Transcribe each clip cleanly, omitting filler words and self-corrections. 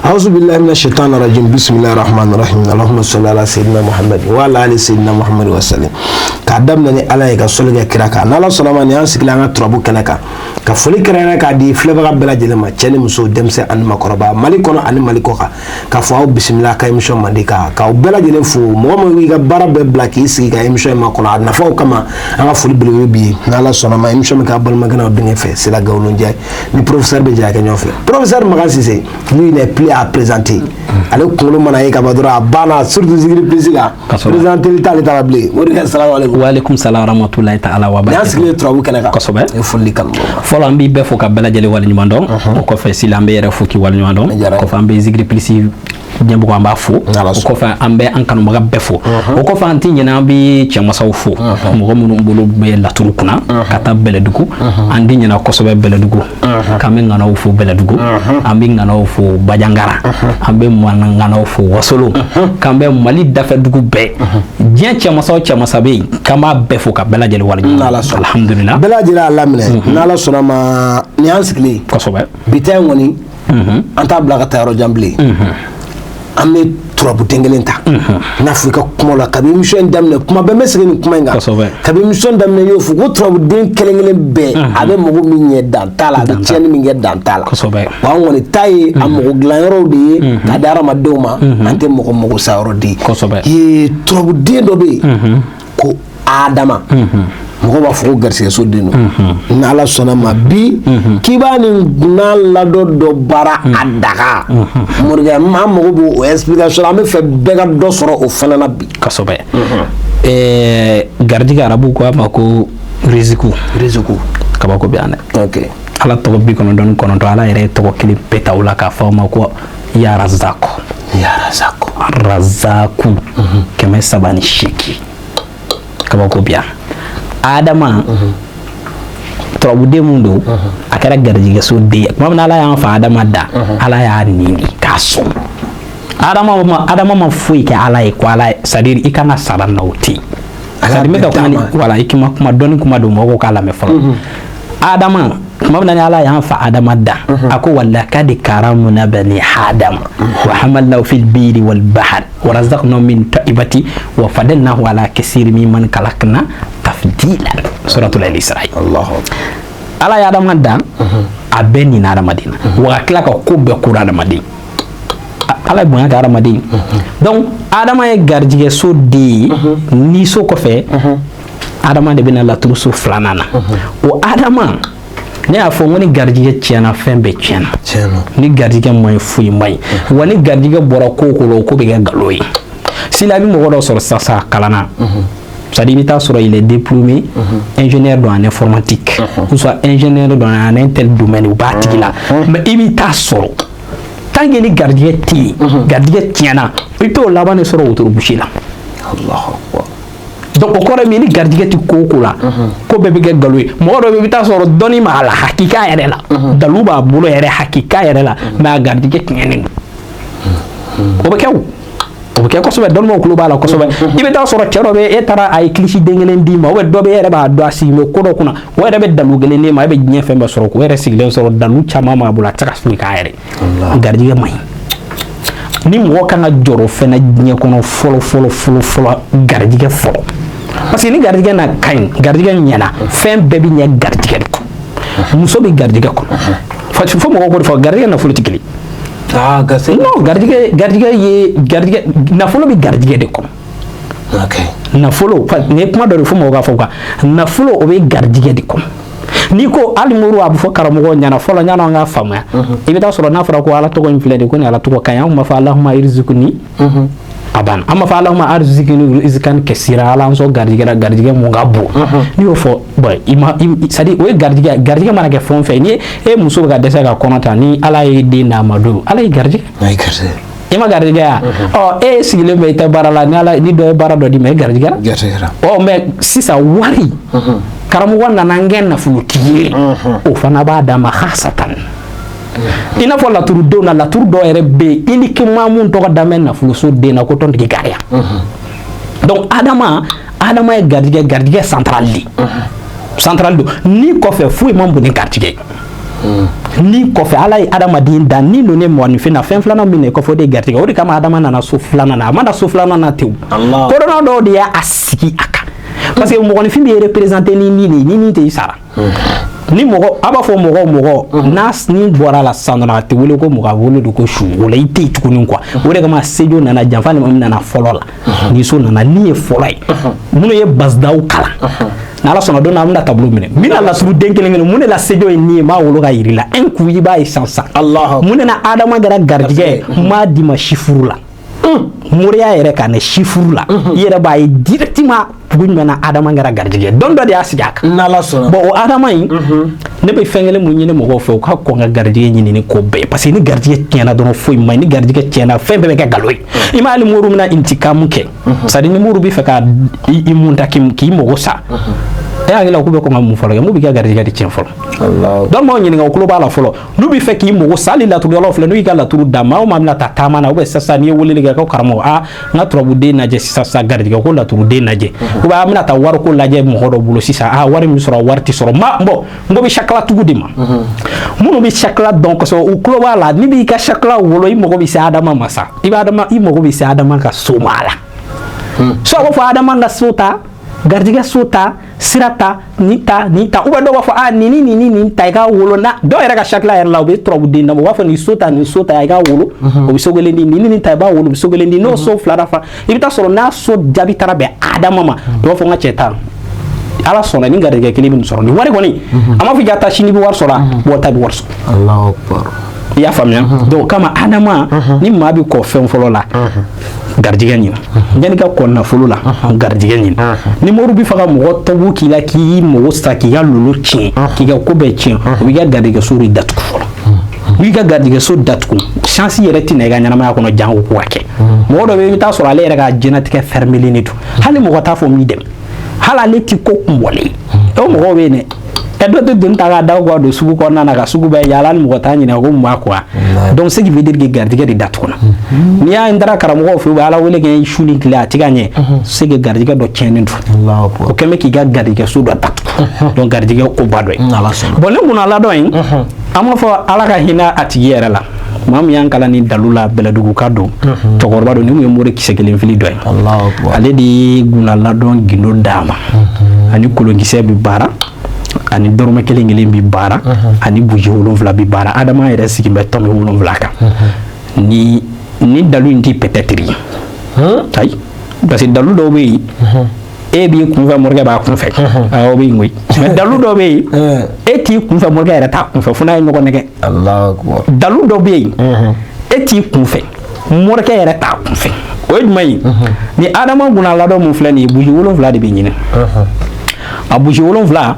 أعوذ بالله من الشيطان الرجيم بسم الله الرحمن الرحيم اللهم صل على سيدنا محمد وعلى آل سيدنا محمد وسلم كعدم نني على يكسولك كراكا نلا سلام نيان سكلنا ترابو كنكا كفولي كرانا كدي فلبا بلا جلما تشني مسو دمس أن مكربا مالكونا أن مالكوكا كفاو بسم الله كايمشون مديكا كاو بلا جلم فو مو ويغا بارا بلاكي سي كايمشون ماكونا نفاو كما أنا فولي بلوي بي نلا سلام يمشون كابل مغنا ودني في سلا غولون جاي ni professeur be jaake ñofe professeur Magasise lui n'est plus à présenter ale kulu mana yeka badura bana surtout zikri président présenter l'état tablé wori assalamu alaykum wa alaykum salam wa rahmatullahi ta'ala wa barakatuh yaskle trawu kenaka kosobe e folli kam folo ambi be fo ka bela jele wal nyumando ko fe silambe yere fo ki wal nyumando ko fa ambe zikri président nyambo ko amba fo ko fa ambe an kanu maga be fo ko fa anti nyina bi chama saw fo mo ko mun bulu be la turukuna kata bele dugu andi nyina kosobe bele dugu kamen ngana fo bele dugu ambi ngana fo bajangara ambe ngana fo wasolo kambe mali dafa dugu be dien chama sabe kama be fo ka bela jele wal alhamdulillah bela jele alamne nala sonama ni ansikli kosobe bitay woni anta blaga tayro jamble ame turabu dengelenta na Afrika kuma la kabi mission damne kuma be meseni kuma nga kabi mission damne yo fu ko turabu den kelengelen be abe mogo minye dan tala be tieni minye dan tala wa ngoni tayi amogo glanro de kadara madoma ante mogo saoro di ye turabu den do be ko adama mogo ba fu garse so dino na ala sona ma bi kibani na la do bara adaka murga ma mogo bo explication am fe bega do soro o fanana bi kasobe gardiga arabu ko ma ko riziku kabako bi ane okay ala to bi kono don kono to ala ere to kili petawla ka fama ko ya razako keme sabani shiki kabako bi adama turabu de mundo akara garjiga so de mamna ala ya fa adama da ala ya nini kaso adama ma fuyi ke ala ko ala sadiri ikana sara nauti sadi me ka kuma wala ikima kuma doni kuma do mo ko kala me fa adama mamna ala ya fa adama da ako walla kad karamuna bani adam wa hamalna fil biri wal bahr wa razaqna min taibati wa fadalnahu ala kaseer mimman kalakna tafdila suratul al-isra Allahu ala ya adam da abeni na ramadina wa klaka ko be qur'an ramadina ala bonya ga ramadina donc adama e garjige so di ni so ko fe adama de bina la turu so flanana o adama ne a fo ngoni garjige tiana fembe tiana ni garjige moy fuyi may woni garjige bora ko be ga galoyi sila bi mo godo sor sasa kalana Sadibita sera il est diplômé ingénieur dans l'informatique ou soit ingénieur dans un tel domaine ou bâti là mais il t'a soro tant que les gardiens tiennent il peut là-bas ne sera autour boucher là donc au corps mini gardiens tu koko là ko bébé galoué moi bébé t'a soro doni ma la hakika yere là daluba bulo yere hakika yere là mais gardiens tiennent oke ko sobe don mo ko bala ko sobe ibe da soro cero be etara ay cliché dengelen di ma o do be yere ba do asime ko do kuna o yere be dalu gele ne ma be nyefe be soro ko yere sigle soro dalu chama ma bula taka fu ka yere gardiga may ni mo kana joro fena nye kono folo gardiga folo parce que ni gardiga na kain gardiga nyana fem bebi nya gardiga ko muso be gardiga ko fo mo ko fo gardiga na folo tikili no gardiga na folo bi gardiga de ko okay na folo ne kuma do fo mo ga fo ka na folo o be gardiga de ko ni ko almuru abu fo karamo nyana folo nyana nga fama ibe ta solo na fara ko ala to ko infile de ko ni ala to ko kanya ma fa allahumma irzukni aban amma fa allahumma arzikni rizqan kaseera ala so gardiga mo ngabo ni o fo boy ima sadi o gardiga mana ke fon fe ni e muso ga desa ga konata ni ala e de na madu ala e gardiga ay gardiga ima gardiga o e sigile be ta barala ni ala ni do barado di me gardiga o me sisa wari karamu wanda nangen na fulukiye o fana ba da ma khasatan ina fo la turu do na la turu do rebe ini ke mamun to da men na fulu so de na ko ton de gaya donc adama e gardiga central do ni ko fe fu mambu ni gardiga ni kɔfɛ ala ye adamaden da ni ninnu mɔgɔninfin na fɛn filanan min kɔfɛ o de garijɛgɛ o de kama adama nana so filanan na a ma na so filanan na tew kodɔnna dɔw de y'a sigi a kan parce que mɔgɔninfin bɛ représenter ni nin tɛ i sara ni mɔgɔ a b'a fɔ mɔgɔ n'a ni bɔra la sisan dɔrɔn a tɛ wele ko mɔgɔ a wele de ko su o la i tɛ yen tuguni quoi o de kama sejo nana janfa ni min nana fɔlɔ la ni so nana ni ye fɔlɔ ye minnu ye basidaw kalan n'ala sɔnna don na an bɛna tableau minɛ min na lasuru den kelen mun de la sejo ye nin ye m'a wolo ka yiri la un coup i b'a ye sisan mun de na adama kɛra garijɛgɛ m'a di ma si furu la moriya yɛrɛ ka ne si furu la i yɛrɛ b'a ye directement dugu jumɛn na adama kɛra garijɛgɛ don dɔ de y'a sigi a kan n'ala sɔnna bon o adama in ne bɛ fɛn kelen mun ɲini mɔgɔw fɛ u ka kɔn ka garijɛgɛ ɲini ni ko bɛɛ parce que ni garijɛgɛ tiɲɛna dɔrɔn foyi ma ɲi ni garijɛgɛ tiɲɛna fɛn bɛɛ bɛ kɛ nkalon ye i ma hali mori bɛna intikamu kɛ c'est à dire ni mori bɛ fɛ ka i mun ta k'i mago sa e hakili k'u bɛ kɔn ka mun fɔlɔ kɛ mun bɛ kɛ garijɛgɛ de tiɲɛ fɔlɔ donc maaw ɲininka o tulo b'a la fɔlɔ n'u bɛ fɛ k'i mago sa hali laturudalaw filɛ n'u y'i ka laturu d'a ma aw maa bɛna taa taama na sisan n'i ye weleli kɛ ko karamɔgɔ n ka turabuden lajɛ sisan garijɛgɛ ko laturuden lajɛ ou bien an bɛna taa wari ko lajɛ mɔgɔ dɔ bolo sisan wari min sɔrɔ wari tɛ sɔrɔ bon n ko bɛ sakala tugu de ma minnu bɛ sakala dɔn kosɛbɛ u tulo b'a la n'i b'i ka sakala wolo i mago bɛ se adama ma sa i mago bɛ se adama ka so ma la so a b'a fɔ adama ka so ta garijɛgɛ so ta sira ta ni ta ou bien dɔw b'a fɔ nin ta i ka wolo na dɔw yɛrɛ ka sakala yɛrɛ la u bɛ turabuden na u b'a fɔ nin so ta i ka wolo o bɛ so kelen di nin ta i b'a wolo o bɛ so kelen di n'o so fila fa i bɛ taa sɔrɔ n'a so jaabi taara bɛn adama ma u b'a fɔ n ka cɛ ta ala sɔnna ni garijɛgɛ kelen bɛ sɔrɔ ni wari kɔni a ma fɔ i ka taa sini bɛ wari sɔrɔ bɔ ta bɛ wari sɔrɔ Allahu Akbar i y'a faamuya donc kama adama ni maa bɛ kɔ fɛn fɔlɔ la garijɛgɛ ɲini yanni ka kɔ nafolo la garijɛgɛ ɲini ni mori bɛ fɛ ka mɔgɔ tɔbu k'i la k'i mago sa k'i ka lolo tiɲɛ k'i ka ko bɛɛ tiɲɛ o b'i ka garijɛgɛso de datugu fɔlɔ n'i ka garijɛgɛso datugu chance yɛrɛ tɛna i ka ɲɛnamaya kɔnɔ jango ko ka kɛ mɔgɔ dɔ bɛ yen i bɛ taa sɔrɔ ale yɛrɛ ka diɲɛlatigɛ fermelen de don hali mɔgɔ t'a fɔ min dɛmɛ hali ale tɛ ko kunbɔlen o mɔgɔw bɛ yen dɛ dɔ tɛ don ta ka da don sugu kɔnɔna na ka sugu bɛɛ yaala ni mɔgɔ t'a ɲininka ko mun b'a quoi donc ce qui veut dire que garijɛgɛ de datuguna n'i y'a n taara karamɔgɔw fɛ yen u bɛ ala wele kɛ su ni tile a tɛ ka ɲɛ c'est que garijɛgɛ dɔ tiɲɛnen don o kɛn bɛ k'i ka garijɛgɛso dɔ datugu donc garijɛgɛ ko ba dɔ ye bon ne munna ladɔn in an b'a fɔ ala ka hinɛ a tigi yɛrɛ la maa min y'an kalan ni dalu la bɛlɛduguka don cɛkɔrɔba don ni mun ye mori kisɛ kelen fili dɔ ye ale de ye guna ladɔn gindo d'a ma ani kolonkisɛ bɛ baara ani dɔrɔmɛ kelen kelen bi baara ani buji 7 bi baara adama yɛrɛ sigi bɛ tɔmɛ 7 kan ni dalu in ti peut-être ye ayi parce que dalu dɔw bɛ yen e b'i kunfɛ morikɛ b'a kunfɛ o bɛ yen koyi mais dalu dɔw bɛ yen e t'i kunfɛ morikɛ yɛrɛ t'a kunfɛ fo n'a ye ɲɔgɔn nɛgɛ dalu dɔw bɛ yen e t'i kunfɛ morikɛ yɛrɛ t'a kunfɛ o ye jumɛn ye ni adama kunna ladɔn mun filɛ nin ye buji 7 de bɛ ɲini a buji 7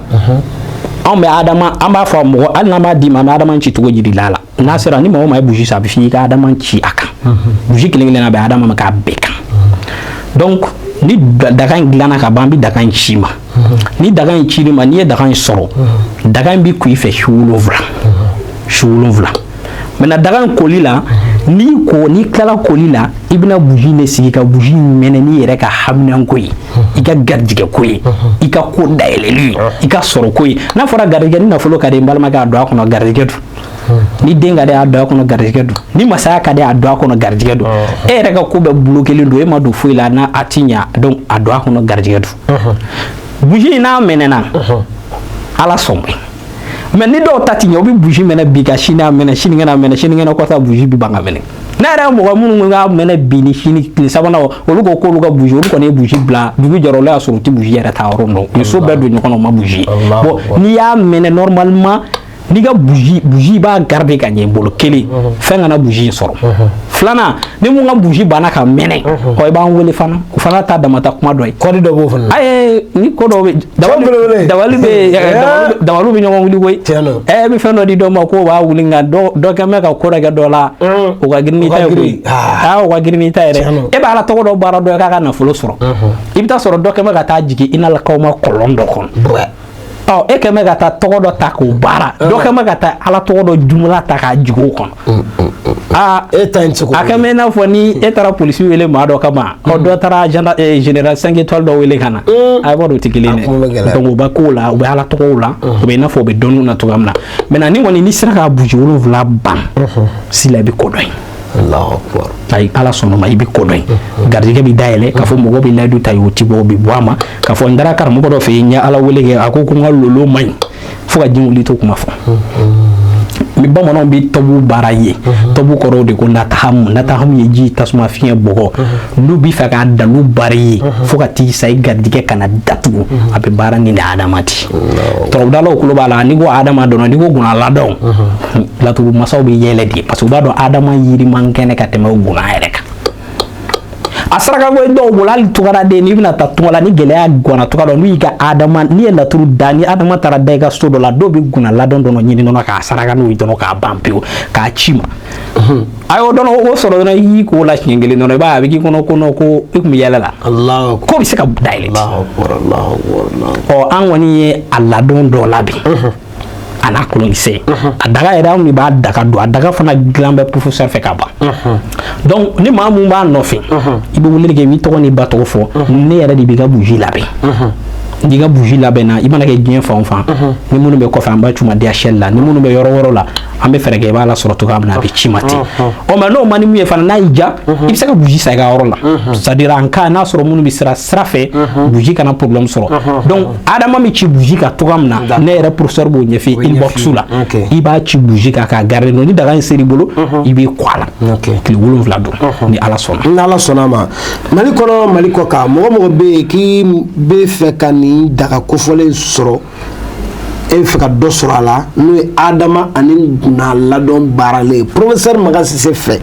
anw bɛ adama an b'a fɔ mɔgɔ hali n'an b'a d'i ma an bɛ adama ci cogo jira la n'a sera ni mɔgɔ ma ye buji sa a bɛ f'i ye ka adama ci a kan buji kelen kelen na bɛ adama ma k'a bɛɛ kan donc ni daga in dilanna ka ban an bɛ daga in ci ma ni daga in cili ma n'i ye daga in sɔrɔ daga in bɛ ku i fɛ su 7 maintenant daga in koli la n'i kilala koli la i bɛna buji de sigi ka buji mɛnɛ n'i yɛrɛ ka haminanko ye i ka garijɛgɛ ko ye i ka ko dayɛlɛli ye i ka sɔrɔ ko ye n'a fɔra garijɛgɛ ni nafolo ka di n balimakɛ a don a kɔnɔ garijɛgɛ don ni den ka di a don a kɔnɔ garijɛgɛ don ni masaya ka di a don a kɔnɔ garijɛgɛ don e yɛrɛ ka ko bɛɛ bulo kelen don e ma don foyi la n'a a ti ɲa donc a don a kɔnɔ garijɛgɛ don buji in n'a mɛnɛna ala sɔn bɛ mais ni dɔw ta ti ɲɛ o bɛ buji mɛnɛ bi ka sini a mɛnɛ sinikɛnɛ a mɛnɛ sinikɛnɛ kɔfɛ buji bi ban ka mɛnɛ ne yɛrɛ mɔgɔ minnu ka mɛnɛ bi ni sini tile sabanan olu ko k'olu ka buji olu kɔni ye buji bila dugu jɔra olu y'a sɔrɔ u tɛ buji yɛrɛ ta yɔrɔ dɔn u ye so bɛɛ don ɲɔgɔn na u ma buji ye bon n'i y'a mɛnɛ normalement n'i ka buji b'a garder ka ɲɛ i bolo kelen fɛn kana buji in sɔrɔ filanan ni mun ka buji banna ka mɛnɛ i b'an wele fana o fana ta damata kuma dɔ ye kɔdi dɔ b'o fana ayi ni ko dɔw bɛ dabali bɛ ɲɔgɔn wuli koyi e bɛ fɛn dɔ di dɔ ma k'o b'a wuli nka dɔ kɛ mɛ ka ko dɔ kɛ dɔ la o ka girin n'i ta ye koyi o ka girin n'i ta yɛrɛ e b'a la tɔgɔ dɔ baara dɔ ye k'a ka nafolo sɔrɔ i bɛ taa sɔrɔ dɔ kɛ mɛ ka taa jigin i n'alakaw ma kɔlɔn dɔ kɔnɔ e kɛmɛ ka taa tɔgɔ dɔ ta k'o baara dɔ kɛmɛ ka taa ala tɔgɔ dɔ jumla ta k'a jigin o kɔnɔ e ta in seko akame na fo ni e tara police wele ma do kama o do tara general 5 étoiles do wele kana ay bo do tikilene donc ba ko la o ba ala to la o be na fo be donu na to gamna mena ni woni ni sira ka buji wolo vla bam sila bi ko doy Allahu akbar ay ala sono ma ibi ko doy gardige bi dayele ka fo mo go bi ladu tayo ti bo bi boama ka fo ndara kar mo ko do fe nya ala wele ge akoko ngalo may fo ka jingu lito kuma fo mi bamanon bi tobu baraye tobu koro de ko nataham ye ji tasuma fiye bogo lu bi fa ka dalu baraye fo ka ti sai gardige kana datu abe barani ni adamati to dalo ko bala ni go adama do ni go guna la don la to masaw bi yele di parce que ba do adama yiri man kene ka teme guna ereka asaraka go do bulal tugara de ni bina tatungala ni gelea gona tugara ni ga adama ni la turu dani adama tara de ga sto do la do bi guna la don dono nyini nono ka asaraka no dono ka bampiu ka chima ayo dono o soro na yi ko la chingeli nono ba bi kono ko ikumi yala la Allah ko bi sika daile Allah o an woni alla don do labi ana kolonise adaga era mi ba daga do adaga fana glambe professeur fe kaba donc ni mamu ba no fe ibo wulere ke mi to ni ba to fo ne era di biga buji labe diga buji labe na ibana ke bien fa ni munu be ko fa amba chuma dia shella ni munu be yoro la ambe ferege ba la soroto kam na bi chimati o ma no mani mi fa na ija ibisa ka buji sa ga oro la c'est-à-dire en cas na soro munu bi sra fe buji kana problème soro donc adama mi chi buji ka to kam na ne era professeur bo nyefi inbox la iba chi buji ka garder no ni daga inseri bolo ibi kwala ki wulum vlado ni ala sona ma maliko ka mo be ki be fe kani daga kofole soro e fe ka do soro ala no adama anin na ladon barale professeur magasi se fe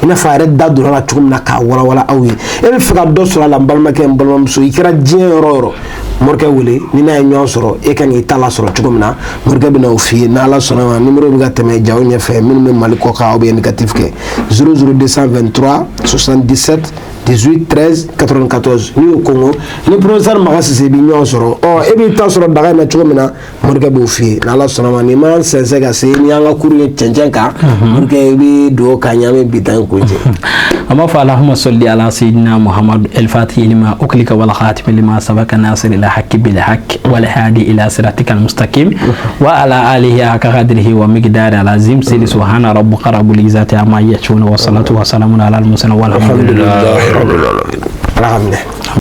ina faare da do la tumna ka wala awi e fe ka do soro ala balma ke balma so ikira jien roro morke wuli ni na nyo soro e kan itala soro tumna morke bina ofi na la sona numéro bi gateme jaw nya fe min maliko ka obi indicatif ke 00223 77 18 13 94 ni Congo ni professeur magasi se bi nyo soro o e bi ta soro daga na tumna morke bo fi na la sona ni man sense ga se ni anga kuru chenjenka morke bi do kanyame bitan kuje amma fa allahumma salli ala sayyidina muhammad al-fatih lima uklika wal khatim lima sabaka nasir ila hakki bil haqq wal hadi ila siratikal mustaqim wa ala alihi qadrihi wa miqdari al-azim subhana rabbika rabbil izzati amma yasifun wa salatu wa salamun ala al-mursalin walhamdulillahi rabbil alamin